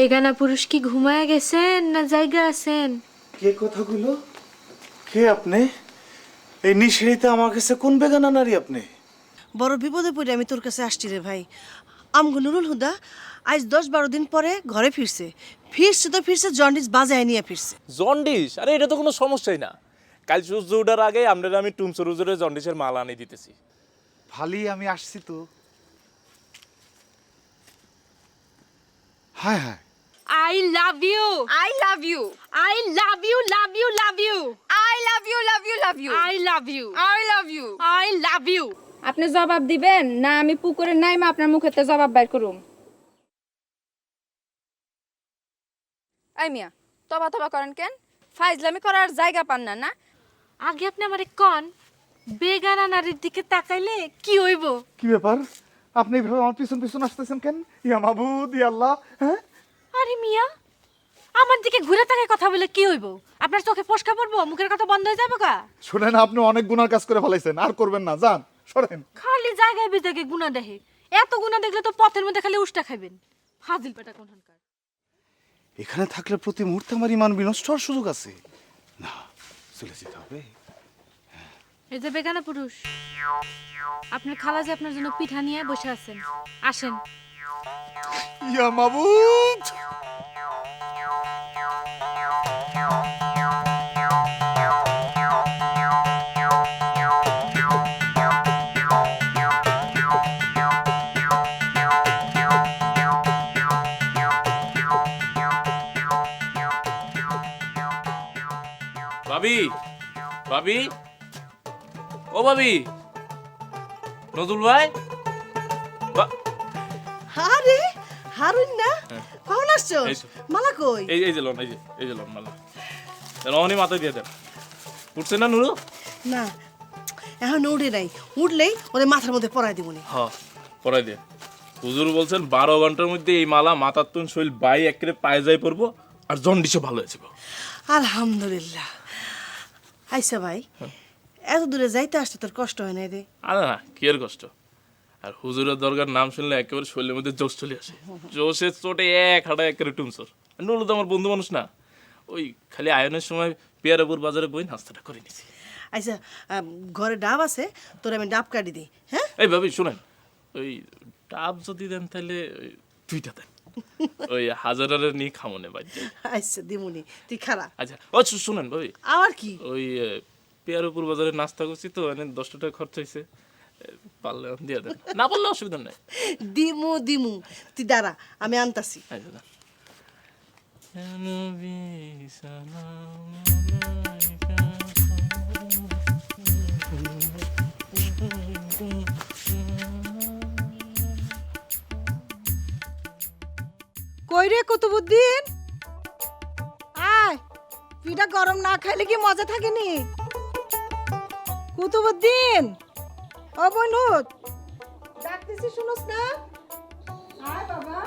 বেগানা পুরুষ কি ঘুমায় গেছেন না জায়গা আছেন? কে কথাগুলো? কে আপনি? এই নিশিরিতে আমার কাছে কোন বেগানা নারী আপনি? বড় বিপদে পড়ে আমি তোর কাছে আসছি রে ভাই। আমগো নুরুল হুদা আজ 10-12 দিন পরে ঘরে ফিরছে জন্ডিস বাজায় নিয়ে ফিরছে। জন্ডিস? আরে এটা তো কোনো সমস্যাই না। কাল সূর্য ওঠার আগে আমরা আমি টুমসুর হুজুরের জন্ডিসের মাল আনি দিতেছি। ভালি আমি আসছি তো। হায় হায়, I love you. I love you. I love you, love you, love you. I love you, love you, love you. I love you. I love you. I love you. আপনি জবাব দিবেন না আমি পুকুরে নাইমা আপনার মুখেতে জবাব বাইর করুম? এই মিয়া, তবা তবা করেন কেন? ফাইজলামি করার জায়গা পান না না? আগে আপনি আমারে কোন বেগানা নারীর দিকে তাকাইলে কি হইব? কি ব্যাপার? আপনি এইভাবে আমার পিছন পিছন আসতেছেন কেন? ইয়া মাবুদ, ইয়া আল্লাহ। হ্যাঁ, আরে মিয়া, আমার দিকে ঘুরে তাকায় কথা বলে কি হইব? আপনার চোখে ফসকা পড়বো, মুখের কথা বন্ধ হয়ে যাবে কা? শোনেন, আপনি অনেক গুনার কাজ করে ফেলাইছেন, আর করবেন না, যান সরেন। খালি জায়গায় বিজাগে গুণা দেখে। এত গুণা দেখলে তো পথের মধ্যে খালি উষ্টা খাইবেন। ফাজিল পেটা কোনখানকার। এখানে থাকলে প্রতি মুহূর্তে আমার ইমান বিনষ্ট হওয়ার সুযোগ আছে। না, চলে যেতে হবে। এই যে বেগানা পুরুষ, আপনার খালা যে আপনার জন্য পিঠা নিয়ে বসে আছেন, আসেন। ইয়া মাবুদ, ভাবি, ভাবি, ও ভাবি, নজরুল ভাই। আরে হারুন না, কখন আসছো? এই তো। মালা কই? এই যে লোন, এই যে লোন মালা। রহনি মাথায় দিয়ে দেন। উঠছে না নুরু? না, এখন উঠে নাই। উঠলেই ওদের মাথার মধ্যে পরাই দিবনি। হ্যাঁ, পড়াই দিয়ে। হুজুর বলছেন 12 ঘন্টার মধ্যে এই মালা মাথার তুন শৈল বাই একেবারে পায়ে যাই পড়বো, আর জন্ডিসও ভালো হয়ে যাবো। আলহামদুলিল্লাহ। আইসা ভাই, এত দূরে যাইতে আসতে তোর কষ্ট হয় নাই রে? আরে না, কি আর কষ্ট। আর হুজুরের দরকার নাম শুনলে একেবারে শরীরের মধ্যে জোশ চলে আসে। জোশের চোটে এক হাঁটা একেবারে টুমসর। নুরু তো আমার বন্ধু মানুষ না, ওই খালি আয়নের সময় পেয়ারাপুর বাজারে বই নাস্তাটা করে নিছি। আচ্ছা, ঘরে ডাব আছে, তোর আমি ডাব কাটি দিই। হ্যাঁ, এই ভাবি শুনেন, ওই ডাব যদি দেন তাহলে ওই 2টা দেন। ওই হাজারের নিয়ে খামনে বাড়ি। আচ্ছা দিমুনি, তুই খারাপ। আচ্ছা ও শুনেন ভাবি, আবার কি? ওই পেয়ারাপুর বাজারে নাস্তা করছি তো, এনে 10 টাকা খরচ হয়েছে, পারলে দিয়ে দেন, না পারলে অসুবিধা নেই। দিমু, তুই দাঁড়া, আমি আনতাছি। আচ্ছা দেন। কই রে কুতুবুদ্দিন, আয়, পিঠা গরম না খাইলে কি মজা থাকেনি? কুতুবুদ্দিন, ও বনুত, ডাকতেছি শুনোস না? আয় বাবা।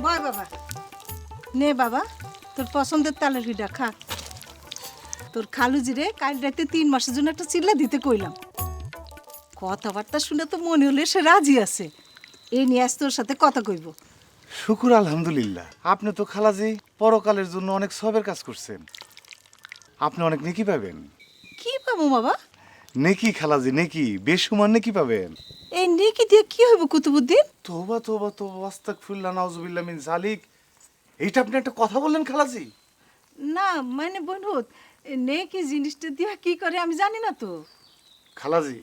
বয় বাবা, নে বাবা, তোর পছন্দের তালের পিঠা খা। তোর খালু জিরে কাল রাতে 3 মাসের জন্য একটা চিল্লা দিতে কইলাম। কথাবার্তা শুনে তো মনে হলে সে রাজি আছে। এই নিয়ে আজ তোর সাথে কথা কইব। শুকুর আলহামদুলিল্লাহ। আপনি তো খালাজি পরকালের জন্য অনেক সবের কাজ করছেন, আপনি অনেক নেকি পাবেন। কি পাবো বাবা? নেকি খালাজি, নেকি, বেশুমার নেকি পাবেন। এই নেকি দিয়ে কি হইব কুতুবুদ্দিন? তোবা তোবা তোবা, আস্তাগফিরুল্লাহ, নাউজুবিল্লাহ মিন জালিক। এইটা আপনি একটা কথা বললেন খালাজি? না মানে বনুত, নেকি জিনিসটা দিয়ে কি করে আমি জানি না তো। খালাজি,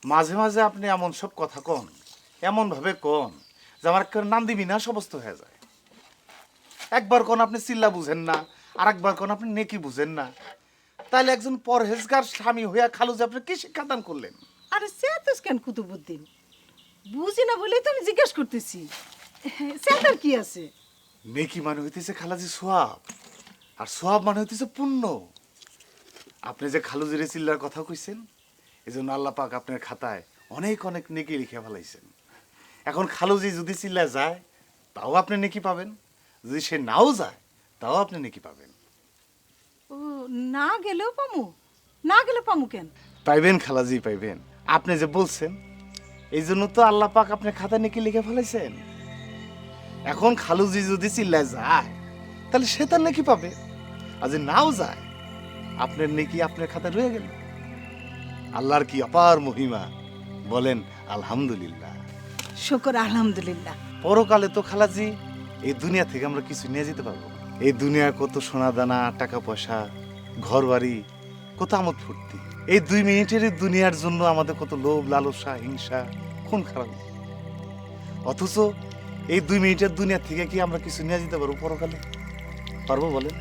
মাঝে মাঝে আপনি এমন সব কথা কন, এমন ভাবে কন যে আমার একেবারে নাম দিবি না সমস্ত হয়ে যায়। একবার কন আপনি চিল্লা বুঝেন না, আর একবার কন আপনি নেকি বুঝেন না। তাহলে একজন পরহেজগার স্বামী হইয়া খালুজি আপনি কি শিক্ষাদান করলেন? আরে সেতুস কেন কুতুবুদ্দিন, বুঝি না বলেই তো আমি জিজ্ঞেস করতেছি। সেটার কি আছে? নেকি মানে হইতেছে খালাজি সোয়াব, আর সোয়াব মানে হইতেছে পুণ্য। আপনি যে খালুজিরে চিল্লার কথা কইছেন, এই জন্য আল্লাহ পাক আপনার খাতায় অনেক অনেক নেকি লিখে ফেলাইছেন। এখন খালুজি যদি চিল্লা যায়, তাও আপনি নেকি পাবেন। যদি সে নাও যায় তাও আপনি নেকি পাবেন। ও না গেলেও পামু? না গেলে পামু কেন? পাইবেন খালাজি, পাইবেন। আপনি যে বলছেন এই জন্য তো আল্লাহ পাক আপনার খাতা নেকি লিখে ফেলেছেন। এখন খালুজি যদি চিল্লায় যায় তাহলে সে তার নেকি পাবে, আর যদি নাও যায় আপনার নেকি আপনার খাতা রয়ে গেল। আল্লাহর কি অপার মহিমা, বলেন আলহামদুলিল্লাহ। শুকর আলহামদুলিল্লাহ। পরকালে তো খালাজি এই দুনিয়া থেকে আমরা কিছু নিয়ে যেতে পারবো না। এই দুনিয়া কত সোনা দানা, টাকা পয়সা, ঘর বাড়ি, কত আমোদ ফুর্তি। এই 2 মিনিটের এই দুনিয়ার জন্য আমাদের কত লোভ, লালসা, হিংসা, খুন খারাপ। অথচ এই 2 মিনিটের দুনিয়া থেকে কি আমরা কিছু নিয়ে যেতে পারবো পরকালে? পারবো বলেন?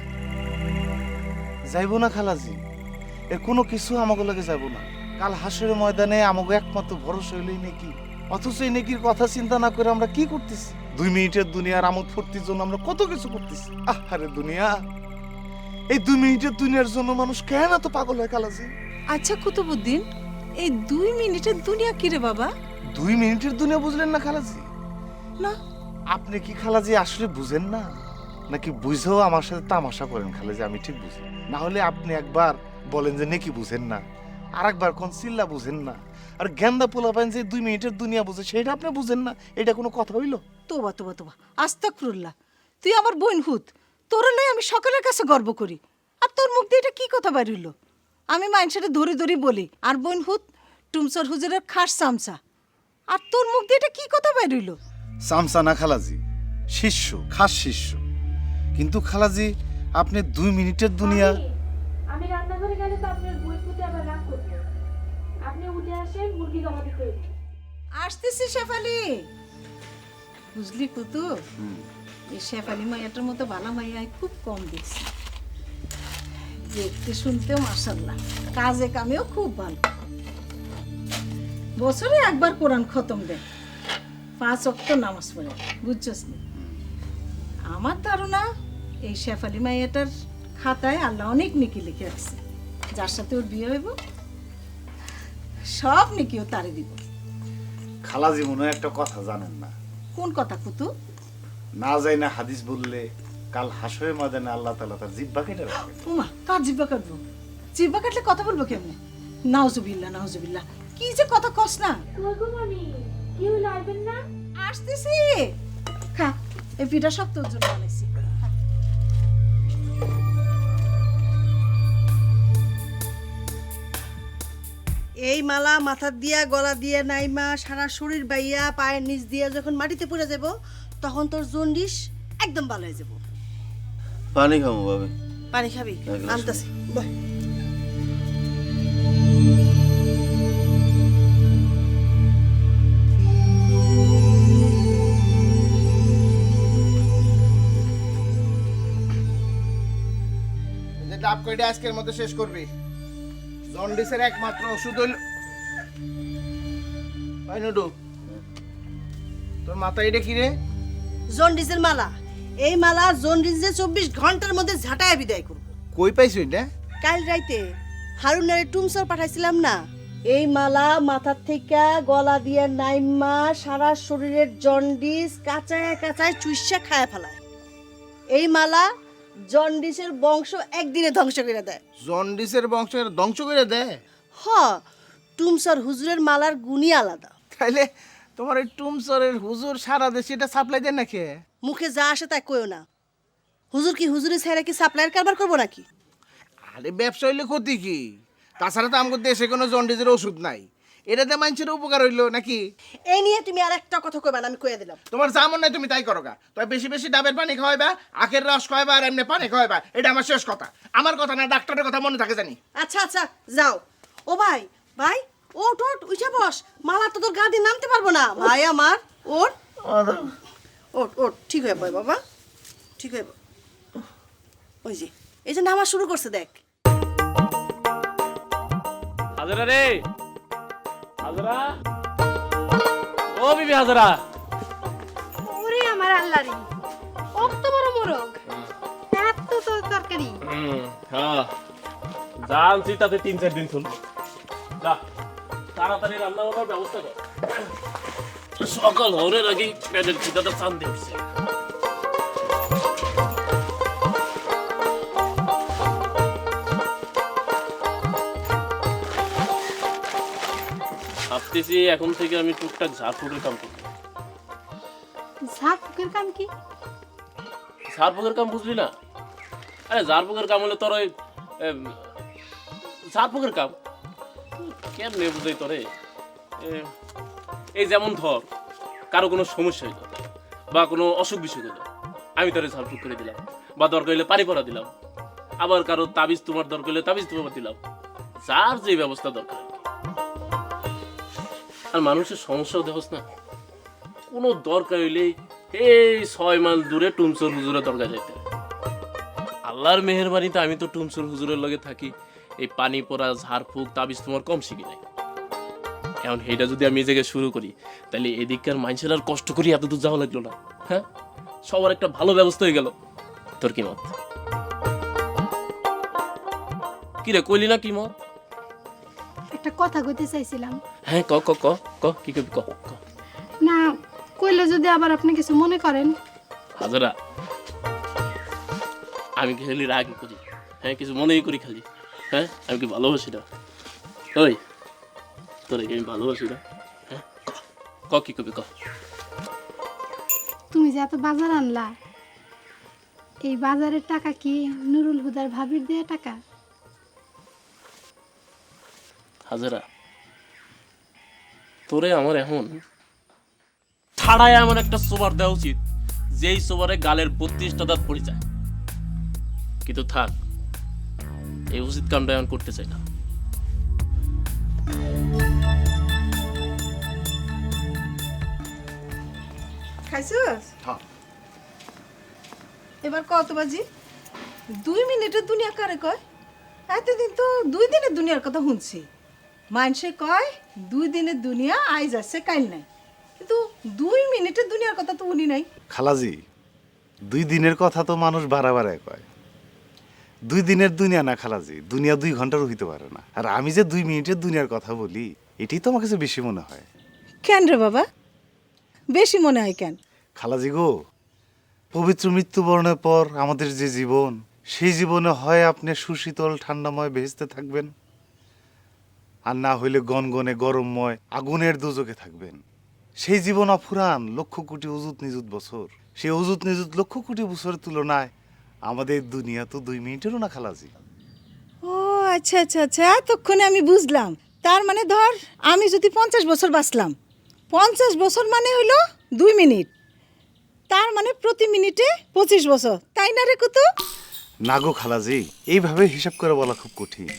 যাইবো না খালাজি, এর কোনো কিছু আমাকে লাগে যাবো না। কাল হাসরের ময়দানে আমাকে একমাত্র ভরসা হইলেই নাকি। অথচ এই নেকির কথা চিন্তা না করে আমরা কি করতেছি? 2 মিনিটের দুনিয়ার আমোদ ফুর্তির জন্য আমরা কত কিছু করতেছি। আরে দুনিয়া, এই 2 মিনিটের দুনিয়ার জন্য মানুষ কেন এত পাগল হয় খালাজি? আচ্ছা কুতুবুদ্দিন, এই 2 মিনিটের দুনিয়া কি রে বাবা? 2 মিনিটের দুনিয়া বুঝলেন না খালাজি? না। আপনি কি খালাজি আসলে বুঝেন না, নাকি বুঝেও আমার সাথে তামাশা করেন খালাজি? আমি ঠিক বুঝি না। হলে আপনি একবার বলেন যে নেকি বুঝেন না, আর একবার কোন চিল্লা বুঝেন না, আর গেন্দা পোলা পান যে 2 মিনিটের দুনিয়া বুঝে সেটা আপনি বুঝেন না। এটা কোনো কথা হইলো? তোবা তোবা তোবা, আস্তাগফিরুল্লাহ। তুই আমার বোন হুত, তোরে লই আমি সকলের কাছে গর্ব করি, আর তোর মুখ দিয়ে এটা কি কথা বাইর হইলো? আমি মানুষের ধরে ধরে বলি আর বোন হুত টুমসর হুজুরের খাস চামচা, আর তোর মুখ দিয়ে এটা কি কথা বাইর হইলো? চামচা না খালাজি, শিষ্য, খাস শিষ্য। কিন্তু খালাজি আপনি 2 মিনিটের দুনিয়া। আমি রান্নাঘরে গেলে তো আপনার বই ফুটে আবার রাগ করবে। আপনি উঠে আসেন, মুরগি জমা দিতে। আসতেছি শেফালি। বুঝলি কুতু, এই শেফালি মাইয়াটার মতো ভালো মাইয়া আমি খুব কম দেখছি। দেখতে শুনতেও মাশাআল্লাহ, কাজে কামেও খুব ভালো। বছরে একবার কোরআন খতম দেয়, 5 ওয়াক্ত নামাজ পড়ে, বুঝছস নি? আমার ধারণা এই শেফালি মাইয়াটার খাতায় আল্লাহ অনেক নেকি লিখে রাখছে। যার সাথে ওর বিয়ে হইব সব নেকিও তারে দিব। খালাজি মনে হয় একটা কথা জানেন না। কোন কথা কুতু? না যাই না হাদিস বললে কাল হাসরের ময়দানে আল্লাহ তাআলা তার জিহ্বা কেটে রাখবেন। উমা, কার জিব্বা কাটবো? জিব্বা কাটলে কথা বলবো কেমনে? নাউজুবিল্লাহ, নাউজুবিল্লাহ। কি যে কথা কস না। কি হইলো, আইবেন না? আসতেছি। খা, এই পিঠা সব তোর জন্য বানাইছি। খা। এই মালা মাথার দিয়া, গলা দিয়া নাইমা, সারা শরীর বাইয়া, পায়ের নিচ দিয়া যখন মাটিতে পড়ে যাব, তখন তোর জন্ডিস একদম ভালো হয়ে যাব। পানি খাবো ভাবি। পানি খাবি? এক গ্লাস আনতাছি, বয়। ডাব কইটা আজকের মতো শেষ করবি। জন্ডিসের একমাত্র ওষুধ হইল। ভাই নুডু, তোর মাথায় এটা কি রে? জন্ডিসের মালা। এই মালা জন্ডিস যে 24 ঘন্টার মধ্যে ঝাঁটায় বিদায় করব। কই পাইছো এটা? কাল রাইতে হারুনারে টুমসর পাঠাইছিলাম না, এই মালা মাথার থেকে গলা দিয়ে নাইমা সারা শরীরের জন্ডিস কাঁচায় কাঁচায় চুইসা খায় ফেলায়। এই মালা জন্ডিসের বংশ একদিনে ধ্বংস করে দেয়। জন্ডিসের বংশ ধ্বংস করে দেয়? হ, টুমসর হুজুরের মালার গুণই আলাদা। তাইলে তোমার এই টুমসরের হুজুর সারা দেশে এটা সাপ্লাই দেন নাকি? মুখে যা আসে তাই কইও না। হুজুর কি হুজুরের ছেড়ে কি সাপ্লাইয়ের কারবার করবো নাকি? আরে ব্যবসা হইলে ক্ষতি কি? তাছাড়া তো আমাদের দেশে কোনো জন্ডিসের ওষুধ নাই। এটাতে মানুষের উপকার হইলো নাকি? এই নিয়ে তুমি আর একটা কথা কইবা না, আমি কইয়া দিলাম। তোমার যা মন নাই তুমি তাই করো গা। তবে বেশি বেশি ডাবের পানি খাওয়াইবা, আখের রস খাওয়াইবা, আর এমনি পানি খাওয়াইবা। এটা আমার শেষ কথা। আমার কথা না, ডাক্তারের কথা মনে থাকে জানি। আচ্ছা আচ্ছা, যাও। ও ভাই, ভাই ওঠ ওঠ, উঠে বস। মালা তো তোর গা দিয়ে নামতে পারবো না। ভাই আমার, ওঠ ওঠ ওঠ, ঠিক হয়ে বয় বাবা, ঠিক হয়ে বয়। ওই যে এই যে নামা শুরু করছে, দেখ। হাজারা রে, হাজারা, ও বিবি হাজারা। ওরে আমার আল্লাহরি, কত বড় মোরগ, এত তো তরকারি। হ্যাঁ, জানছি তাতে 3-4 দিন শুন। যা তাড়াতাড়ি রান্না বান্নার ব্যবস্থা কর, সকাল হওয়ার আগেই পেটের খিদাটা চান দিয়ে উঠছে। ভাবতেছি এখন থেকে আমি টুকটাক ঝাড়ফুঁকের কাম করব। ঝাড়ফুঁকের কাম কি? ঝাড়ফুঁকের কাম বুঝলি না? আরে ঝাড়ফুঁকের কাম হলে তোর ওই ঝাড়ফুঁকের কাম কেমনে বুঝাই তোরে? এই যেমন ধর কারো কোনো সমস্যা হইল বা কোনো অসুখ বিসুখ হইল, আমি তোরে ঝাড়ফুঁক করে দিলাম, বা দরকার হইলে পানি পরা দিলাম, আবার কারো তাবিজ তোমার দরকার হইলে তাবিজ তোমার দিলাম, যার যে ব্যবস্থা দরকার। আর মানুষের সমস্যাও দেখোস না, কোনো দরকার হইলেই এই 6 মাইল দূরে টুমসুর হুজুরের দরকার যাইতে হয়। আল্লাহর মেহেরবানিতে আমি তো টুমসুর হুজুরের লগে থাকি, এই পানি পড়া ঝাড়ফুঁক তাবিজ তোমার কম শিখি নাই। এখন এইটা যদি আমি এই জায়গায় শুরু করি তাহলে এদিককার মানুষের আর কষ্ট করি এত দূর যাওয়া লাগলো না। হ্যাঁ, সবার একটা ভালো ব্যবস্থা হয়ে গেল। তোর কি মত? কি রে, কইলি না কি মত? একটা কথা কইতে চাইছিলাম। হ্যাঁ, ক ক ক ক কি কবি ক ক। না কইলে যদি আবার আপনি কিছু মনে করেন। হাজারা, আমি কি খালি রাগই করি? হ্যাঁ, কিছু মনেই করি খালি? হ্যাঁ, আমি কি ভালোবাসি না? ওই তোরে কি আমি ভালোবাসি না? হ্যাঁ, ক কি কবি ক। তুমি যে এত বাজার আনলা, এই বাজারের টাকা কি নুরুল হুদার ভাবির দেয়া টাকা? হাজারা, তোরে আমার এখন ছাড়ায় আমার একটা সোবার দেওয়া উচিত, যেই সোবারে গালের 32টা দাঁত পড়ে যায়। কিন্তু থাক, এই উচিত কামটা এখন করতে চাই না। খাইছস? হ্যাঁ। এবার কত বাজি? 2 মিনিটের দুনিয়া কারে কয়? এতদিন তো 2 দিনের দুনিয়ার কথা শুনছি। মানুষে কয় 2 দিনের দুনিয়া আইজ আছে কাইল নাই, কিন্তু 2 মিনিটের দুনিয়ার কথা তো উনি নাই। খালাজি, 2 দিনের কথা তো মানুষ বাড়ায় কয়। 2 দিনের দুনিয়া না খালাজি, দুনিয়া 2 ঘন্টার হইতে পারে না। আর আমি যে 2 মিনিটের দুনিয়ার কথা বলি, এটাই তো আমার কাছে বেশি মনে হয়। কেন রে বাবা, বেশি মনে হয় কেন? খালাজি গো, পবিত্র মৃত্যুবরণের পর আমাদের যে জীবন, সেই জীবনে হয় আপনি সুশীতল ঠান্ডাময় বেহেশতে থাকবেন, আর না হইলে গনগনে গরমময় আগুনের দোজকে থাকবেন। সেই জীবন অফুরান, লক্ষ কোটি অযুত নিযুত বছর। সেই অযুত নিযুত লক্ষ কোটি বছরের তুলনায় আমাদের দুনিয়া তো 2 মিনিটেরও না খালাজি। ও আচ্ছা আচ্ছা আচ্ছা, এতক্ষণে আমি বুঝলাম। তার মানে ধর আমি যদি 50 বছর বাঁচলাম, 50 বছর মানে হলো 2 মিনিট, তার মানে প্রতি মিনিটে 25 বছর, তাই না রে কুতু? না গো খালাজি, এইভাবে হিসাব করে বলা খুব কঠিন।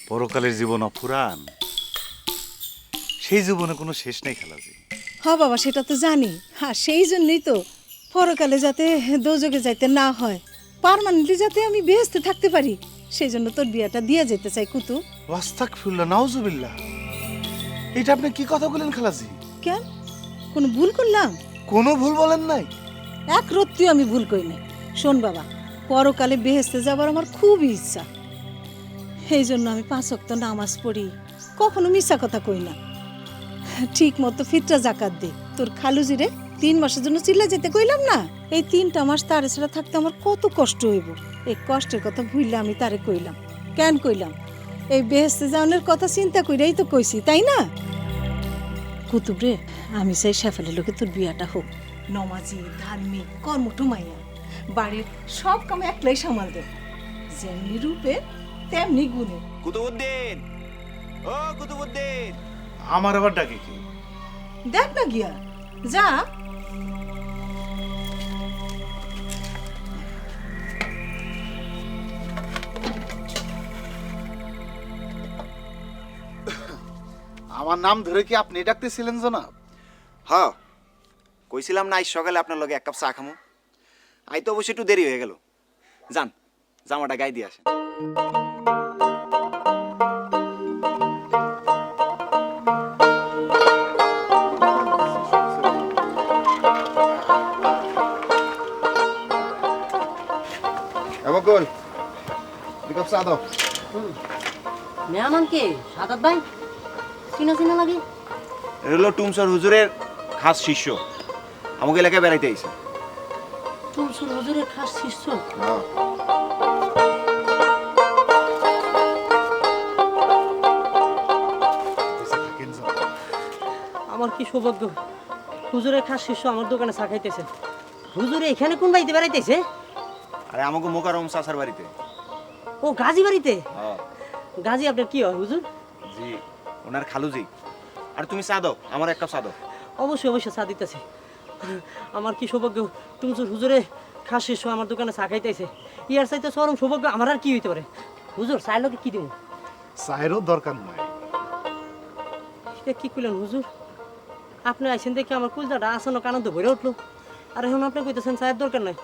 পরকালের জীবন অফুরান, সেই জীবনে কোনো শেষ নেই খালাজি। হ বাবা, সেটা তো জানি। হ্যাঁ, সেই জন্যই তো পরকালে যাতে দোজকে যাইতে না হয়, পার্মানেন্টলি যাতে আমি বেহেশতে থাকতে পারি, সেই জন্য তোর বিয়েটা দিয়ে যেতে চাই কুতু। আস্তাগফিরুল্লাহ, নাউজুবিল্লাহ। এটা আপনি কি কথা বলেন খালাজি? কেন, কোনো ভুল করলাম? কোনো ভুল বলেন নাই। এক রত্তিও আমি ভুল করি নাই। শোন বাবা, পরকালে বেহেশতে যাবার আমার খুবই ইচ্ছা, এই জন্য আমি 5 ওয়াক্ত নামাজ পড়ি, কখনো মিথ্যা কথা কই না, ঠিক মতো ফিতরা জাকাত দে। তোর খালুজিরে 3 মাসের জন্য চিল্লা যেতে কইলাম না, এই 3টা মাস তারে ছাড়া থাকতে আমার কত কষ্ট হইব, এই কষ্টের কথা ভুললে আমি তারে কইলাম। কেন কইলাম? এই বেহেশতে যাওয়ার কথা চিন্তা কইরাই তো কইছি, তাই না? কুতুব রে, আমি চাই শেফালির লোকে তোর বিয়াটা হোক। নমাজি, ধার্মিক, কর্মঠ মাইয়া, বাড়ির সব কামে একলাই সামাল দে, যেমনি রূপে তেমনি গুণে। কুতুবুদ্দিন, ও কুতুবুদ্দিন। আমার আবার ডাকে কি? দেখ না গিয়া, যা। আমার নাম ধরে কি আপনি ডাকতেছিলেন জনাব? হ্যাঁ, কইছিলাম না আজ সকালে আপনার লগে 1 কাপ চা খামু। আই তো অবশ্যই একটু দেরি হয়ে গেল। যান, জামাটা গায়ে দিয়ে আসেন। বকুল, 2 কাপ চা দাও। মেহমান কে? সাদাত ভাই, চিনা চিনা লাগে। এটা হলো টুমসর হুজুরের খাস শিষ্য, আমাকে এলাকায় বেড়াইতে আইছে। টুমসুর হুজুরের খাস শিষ্য? থাকেন জনাব। আমার কি সৌভাগ্য, হুজুরের খাস শিষ্য আমার দোকানে চা খাইতেছে। হুজুর এখানে কোন বাড়িতে বেড়াইতেছে? আরে আমাকে মোকারম চাচার বাড়িতে। ও গাজী বাড়িতে? হ্যাঁ গাজী আপনার কি হয় হুজুর? জি, ওনার খালুজি। আর তুমি চা দাও, আমার এক কাপ চা দাও। অবশ্যই অবশ্যই চা দিতেছে। আমার কি সৌভাগ্য, টুমচুর হুজুরে খাস শিষ্য আমার দোকানে চা খাইতেছে। ইয়ার চাইতে চরম সৌভাগ্য আমার আর কি হইতে পারে। হুজুর চায়ের লোকে কি দিব? চায়েরও দরকার নাই। এটা কি কইলেন হুজুর? আপনি আইসেন দেখে আমার কুলজাটা আসানো আনন্দ ভরে উঠলো, আর এখন আপনি কইতেছেন চায়ের দরকার নাই।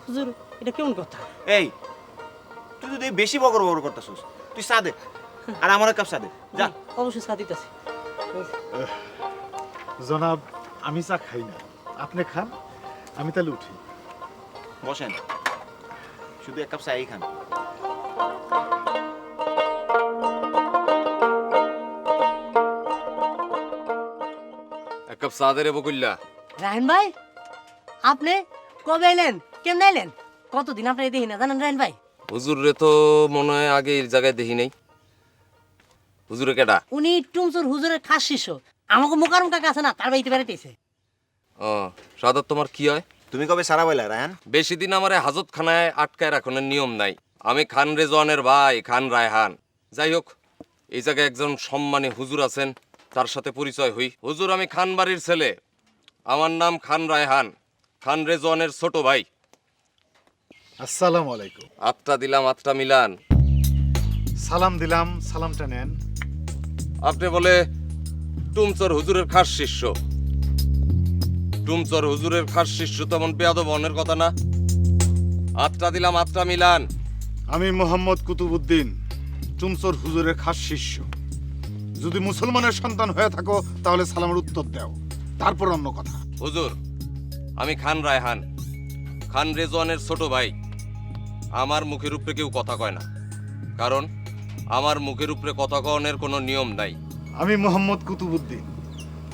হুজুর এটা কেমন কথা? এই তুই যদি বেশি বকর বকর করতেছিস, তুই চা দে আর আমার এক কাপ চা দে যা। অবশ্যই চা দিতেছে। জনাব, আমি চা খাই না, আপনি খান, আমি তাহলে উঠি। বসেন, শুধু এক কাপ চাই খান। এক কাপ চা দে রে বকুল্লা। রায়ন ভাই, আপনি কবে এলেন, কেমন এলেন? কতদিন আপনি দেখি না জানেন রায়ন ভাই? হুজুর রে তো মনে হয় আগে এই জায়গায় দেখি নাই। হুজুরে কেডা? উনি টুমচুর হুজুরের খাস শিষ্য, আমাকে মোকারম কাকা আছে না, তার বাড়িতে বেড়াইতেছে। ও সাদাত, তোমার কি হয়? তুমি কবে সারা বইলা রায়ান? বেশি দিন আমারে হাজতখানায় আটকায় রাখনের নিয়ম নাই। আমি খান রেজওয়ানের ভাই, খান রায়হান। যাই হোক, এই জায়গায় একজন সম্মানী হুজুর আছেন, তার সাথে পরিচয় হই। হুজুর, আমি খান বাড়ির ছেলে, আমার নাম খান রায়হান, খান রেজওয়ানের ছোট ভাই। আসসালামু আলাইকুম। আটটা দিলাম, আটটা মিলান। সালাম দিলাম, সালামটা নেন। আপনি বলে টুমচর হুজুরের খাস শিষ্য। টুমচর হুজুরের খাস শিষ্য তেমন বেয়াদব বনের কথা না। আটটা দিলাম, আটটা মিলান। আমি মোহাম্মদ কুতুবউদ্দিন, টুমচর হুজুরের খাস শিষ্য। যদি মুসলমানের সন্তান হয়ে থাকো তাহলে সালামের উত্তর দাও, তারপর অন্য কথা। হুজুর, আমি খান রায়হান, খান রেজওয়ানের ছোট ভাই। আমার মুখের উপরে কেউ কথা কয় না, কারণ আমার মুখের উপরে কথা কওয়ানোর কোনো নিয়ম নাই। আমি মোহাম্মদ কুতুবউদ্দিন,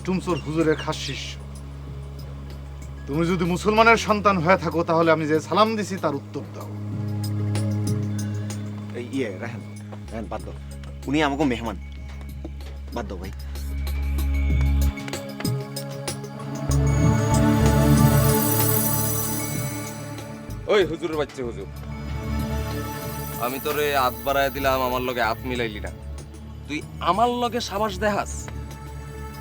টুমচর হুজুরের খাস শিষ্য। তুমি যদি মুসলমানের সন্তান হয়ে থাকো তাহলে আমি যে সালাম দিছি তার উত্তর দাও। এই রায়ান, রায়ান বাদ দাও, উনি আমাকে মেহমান, বাদ দাও ভাই। ওই হুজুরের বাচ্চা হুজুর, আমি তোরে হাত বাড়ায় দিলাম, আমার লগে হাত মিলাইলি না। তুই আমার লগে সাবাস দেখাস?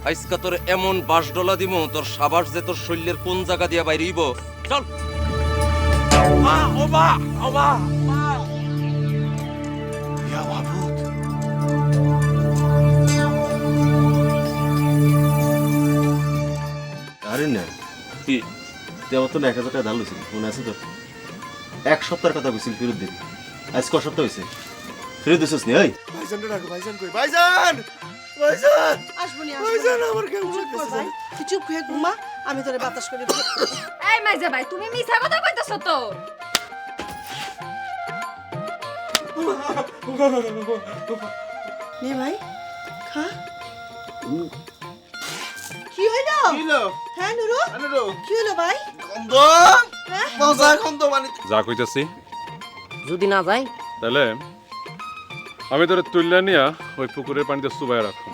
আজকা তোর এমন বাস ডলা দিব, তোর সাবাস যে তোর শরীরের কোন জায়গা দিয়া বাইরেইব। চল। ইয়া মাবুদ, আরে না কি দেওয়া তো 1000 টাকা ধার লইছিল, মনে আছে তো? এক সপ্তাহের কথা কইছিল ফেরত দিবি। আজ ক সপ্তাহ হইছে ফেরত দিছিস নি? এই ভাইজান রে রাখো, ভাইজান কই? ভাইজান, ভাইজান, আসবনি ভাইজান আমার কেমন চুপ কর লাগতেছে? ভাই, তুই চুপ হয়ে ঘুমা, আমি তোরে বাতাস করে দেব। এই মাইজা ভাই, তুমি মিছা কথা কইতাছ তো। নে ভাই, খা। কি হইলো? কি হলো? হ্যাঁ নুরু, আনুরু, কি হইলো ভাই? গন্ধ, মজা গন্ধ মানে। যা কইতাছি যদি না যাই তাহলে আমি তোরে তুললে নিয়া ওই পুকুরের পানিতে চুবাই রাখুন।